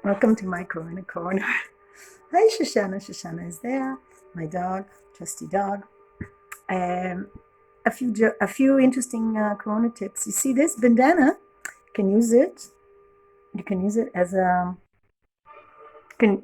Welcome to my corner. Hi, Shoshana. Shoshana is there. My dog, trusty dog. Um, a few interesting corona tips. You see this bandana? You can use it. You can use it as a. You can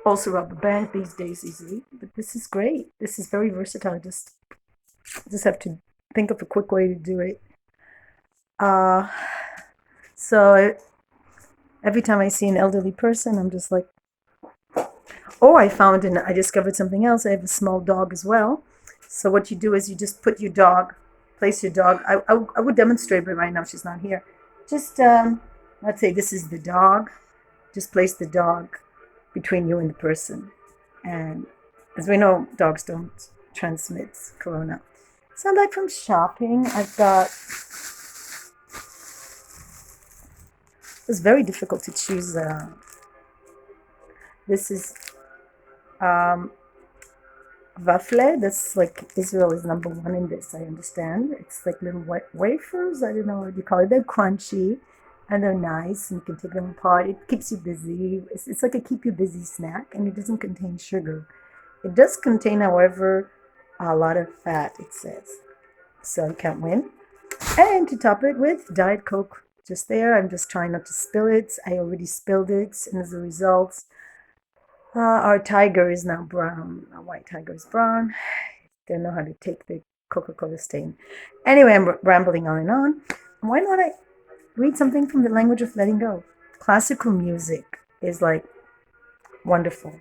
also rub a band these days easily. But this is great. This is very versatile. Just have to think of a quick way to do it. Uh, so every time I see an elderly person, I'm just like, oh, I discovered something else. I have a small dog as well. So what you do is you just put your dog, place your dog. I would demonstrate, but right now she's not here. Just, let's say this is the dog. Just place the dog between you and the person. And as we know, dogs don't transmit corona. So I'm back from shopping. It's very difficult to choose. This is um, Wafle, that's like Israel is number one in this, I understand. It's like little wafers, I don't know what you call it. They're crunchy and they're nice and you can take them apart. It keeps you busy. It's like a keep you busy snack and it doesn't contain sugar. It does contain, however, a lot of fat, it says. So you can't win. And to top it with Diet Coke. Just there, I'm just trying not to spill it. I already spilled it, and as a result, our tiger is now brown. Our white tiger is brown. Don't know how to take the Coca-Cola stain. Anyway, I'm rambling on and on. Why not I read something from the language of letting go? Classical music is like wonderful.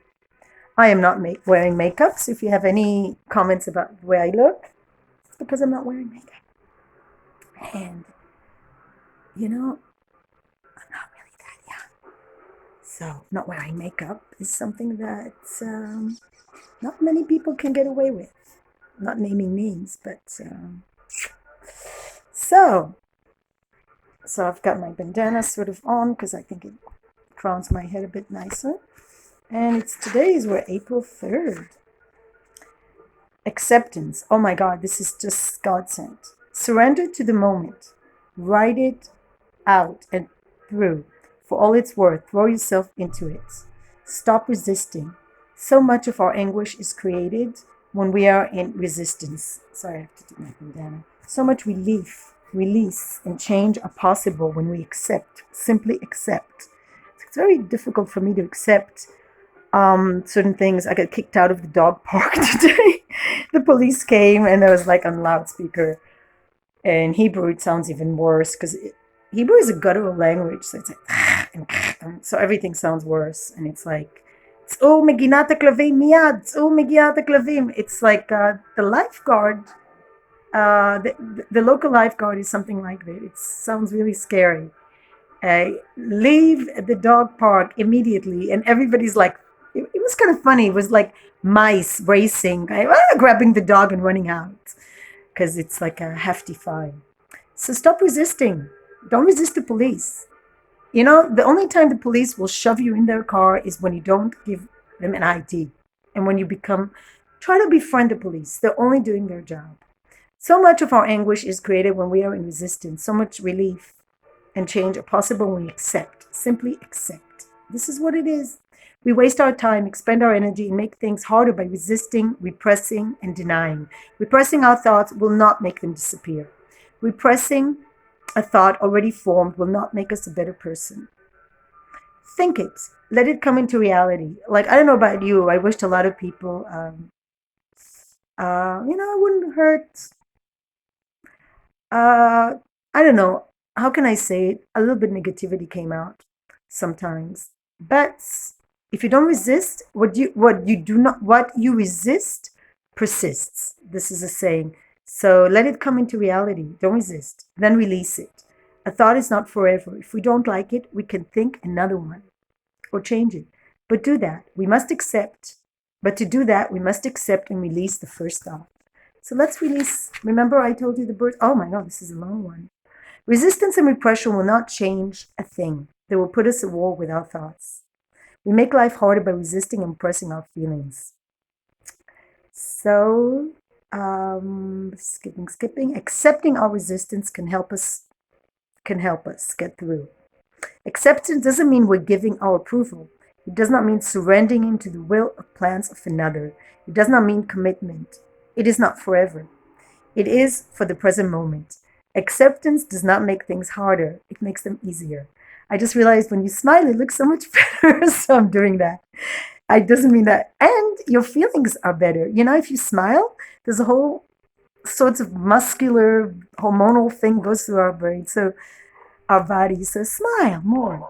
I am not wearing makeup, so if you have any comments about the way I look, it's because I'm not wearing makeup. And, I'm not really that young. So, not wearing makeup is something that not many people can get away with. Not naming names, but so so I've got my bandana sort of on because I think it crowns my head a bit nicer. And we're April 3rd. Acceptance. Oh my God, this is just God sent. Surrender to the moment. Write it out and through. For all it's worth, throw yourself into it. Stop resisting. So much of our anguish is created when we are in resistance. Sorry, I have to do my bandana. So much relief, release, and change are possible when we accept, simply accept. It's very difficult for me to accept certain things. I got kicked out of the dog park today. The police came and I was like on loudspeaker. In Hebrew, it sounds even worse because Hebrew is a guttural language, so it's like so everything sounds worse, and it's like oh meginat klavim miyad, oh meginat klavim. It's like the lifeguard, the local lifeguard is something like that. It sounds really scary. Leave the dog park immediately, and everybody's like, it was kind of funny. It was like mice racing, grabbing the dog and running out because it's like a hefty fine. So stop resisting. Don't resist the police. The only time the police will shove you in their car is when you don't give them an ID. And when you try to befriend the police. They're only doing their job. So much of our anguish is created when we are in resistance. So much relief and change are possible when we accept. Simply accept. This is what it is. We waste our time, expend our energy, and make things harder by resisting, repressing, and denying. Repressing our thoughts will not make them disappear. Repressing a thought already formed will not make us a better person. Think it. Let it come into reality. Like, I don't know about you. I wished a lot of people, I wouldn't hurt. Uh, I don't know. How can I say it? A little bit of negativity came out sometimes. But if you don't resist, what you resist persists. This is a saying. So let it come into reality. Don't resist. Then release it. A thought is not forever. If we don't like it, we can think another one or change it. But do that. We must accept. But to do that, we must accept and release the first thought. So let's release. Remember, I told you the bird. Oh my God, this is a long one. Resistance and repression will not change a thing. They will put us at war with our thoughts. We make life harder by resisting and repressing our feelings. So, skipping. Accepting our resistance can help us get through. Acceptance doesn't mean we're giving our approval. It does not mean surrendering to the will or plans of another. It does not mean commitment. It is not forever. It is for the present moment. Acceptance does not make things harder, it makes them easier. I just realized when you smile, it looks so much better. So I'm doing that. It doesn't mean that. And your feelings are better. You know, if you smile, there's a whole sorts of muscular hormonal thing goes through our brain. So our body. So smile more.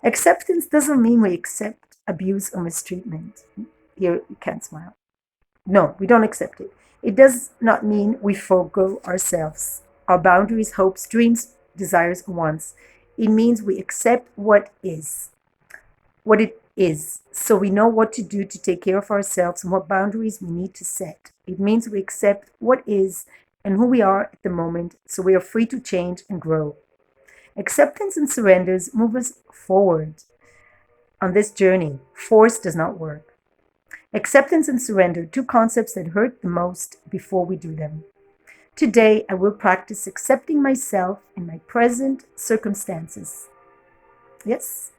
Acceptance doesn't mean we accept abuse or mistreatment. Here, you can't smile. No, we don't accept it. It does not mean we forego ourselves, our boundaries, hopes, dreams, desires, and wants. It means we accept what it is, so we know what to do to take care of ourselves and what boundaries we need to set. It means we accept what is and who we are at the moment, so we are free to change and grow. Acceptance and surrenders move us forward on this journey. Force does not work. Acceptance and surrender, two concepts that hurt the most before we do them. Today, I will practice accepting myself in my present circumstances. Yes,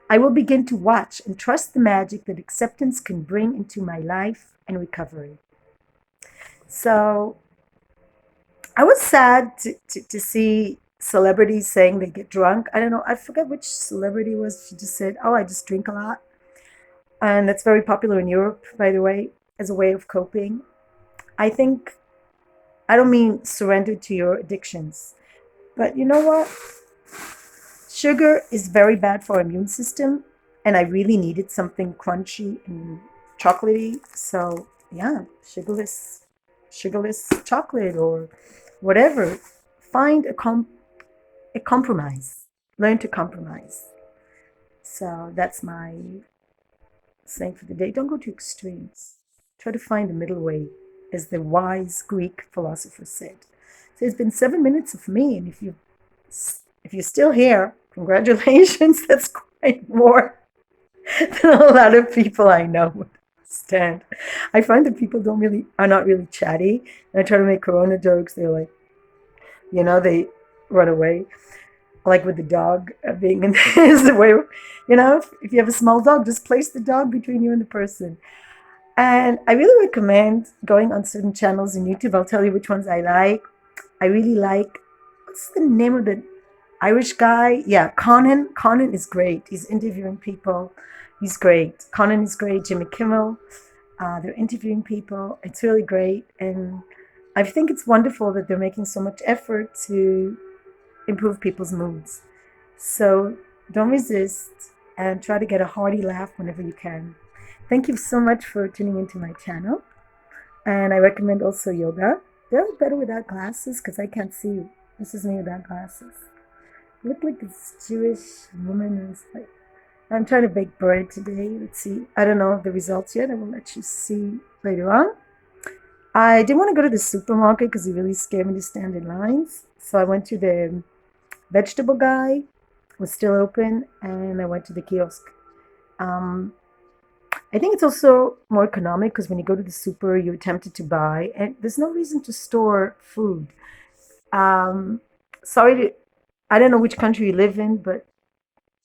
I will begin to watch and trust the magic that acceptance can bring into my life and recovery. So, I was sad to see celebrities saying they get drunk. I don't know, I forget which celebrity it was. She just said, "Oh, I just drink a lot." And that's very popular in Europe, by the way, as a way of coping. I think, I don't mean surrender to your addictions, but you know what? Sugar is very bad for our immune system, and I really needed something crunchy and chocolatey. So yeah, sugarless chocolate or whatever. Find a compromise. Learn to compromise. So that's my saying for the day. Don't go to extremes. Try to find the middle way, as the wise Greek philosopher said. So it's been 7 minutes of me, and if you're still here, congratulations. That's quite more than a lot of people I know would understand. I find that people are not really chatty. And I try to make Corona jokes. They're like, they run away. Like with the dog being in the way. If you have a small dog, just place the dog between you and the person. And I really recommend going on certain channels in YouTube. I'll tell you which ones I like. I really like, what's the name of the Irish guy? Yeah, Conan. Conan is great. He's interviewing people. He's great. Conan is great. Jimmy Kimmel. They're interviewing people. It's really great. And I think it's wonderful that they're making so much effort to improve people's moods. So don't resist and try to get a hearty laugh whenever you can. Thank you so much for tuning into my channel. And I recommend also yoga. They're better without glasses because I can't see you. This is me without glasses. I look like this Jewish woman who's like, I'm trying to bake bread today. Let's see. I don't know the results yet. I will let you see later on. I didn't want to go to the supermarket because it really scared me to stand in lines. So I went to the vegetable guy, was still open, and I went to the kiosk. I think it's also more economic because when you go to the super, you're tempted to buy, and there's no reason to store food. Um, sorry to, I don't know which country you live in, but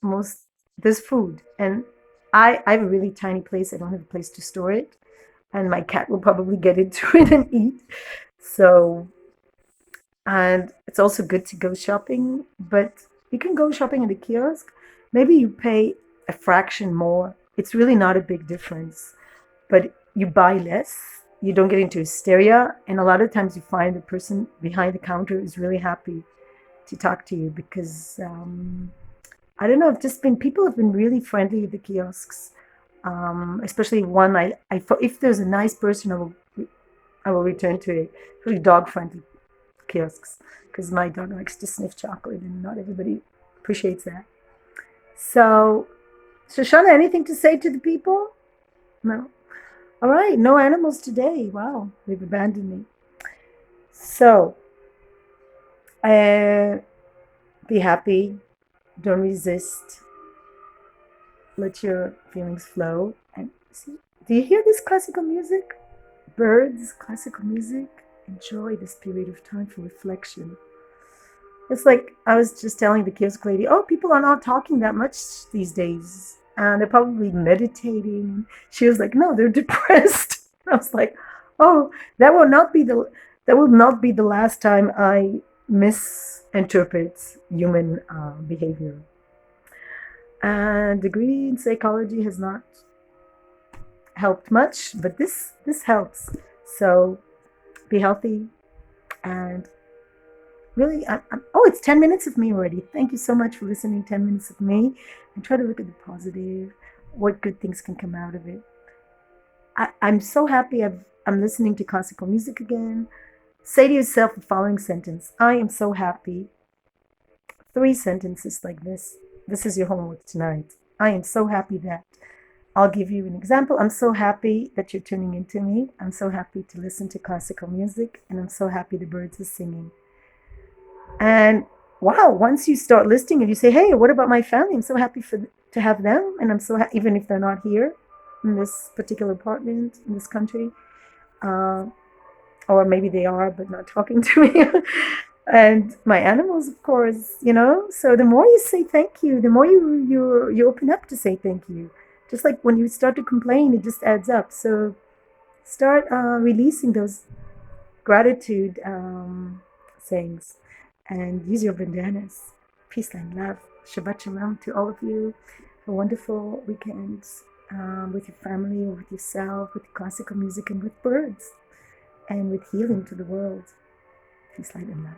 most there's food, and I have a really tiny place. I don't have a place to store it, and my cat will probably get into it and eat. So, and it's also good to go shopping, but you can go shopping in the kiosk. Maybe you pay a fraction more. It's really not a big difference, but you buy less. You don't get into hysteria, and a lot of times you find the person behind the counter is really happy to talk to you because I don't know. People have been really friendly at the kiosks, especially one. If there's a nice person, I will return to a really dog friendly kiosks because my dog likes to sniff chocolate, and not everybody appreciates that. So, Shoshana, anything to say to the people? No. All right, no animals today. Wow, they've abandoned me. So, be happy. Don't resist. Let your feelings flow. And see, do you hear this classical music? Birds, classical music. Enjoy this period of time for reflection. It's like I was just telling the kiosk lady, oh, people are not talking that much these days. And they're probably meditating. She was like, no, they're depressed. I was like, oh, that will not be the that will not be the last time I misinterpret human behavior. And degree in psychology has not helped much, but this helps. So be healthy and really, oh, it's 10 minutes of me already. Thank you so much for listening. 10 minutes of me, and try to look at the positive, what good things can come out of it. I'm so happy I'm listening to classical music again. Say to yourself the following sentence: I am so happy. 3 sentences like this. This is your homework tonight. I am so happy that. I'll give you an example. I'm so happy that you're tuning into me. I'm so happy to listen to classical music, and I'm so happy the birds are singing. And wow, once you start listing it, you say, hey, what about my family? I'm so happy to have them. And I'm so even if they're not here in this particular apartment, in this country, uh, or maybe they are, but not talking to me. And my animals, of course, So the more you say thank you, the more you open up to say thank you. Just like when you start to complain, it just adds up. So start releasing those gratitude sayings and use your bandanas. Peace and love. Shabbat shalom to all of you. A wonderful weekend with your family, with yourself, with classical music, and with birds, and with healing to the world. Peace, light, and love.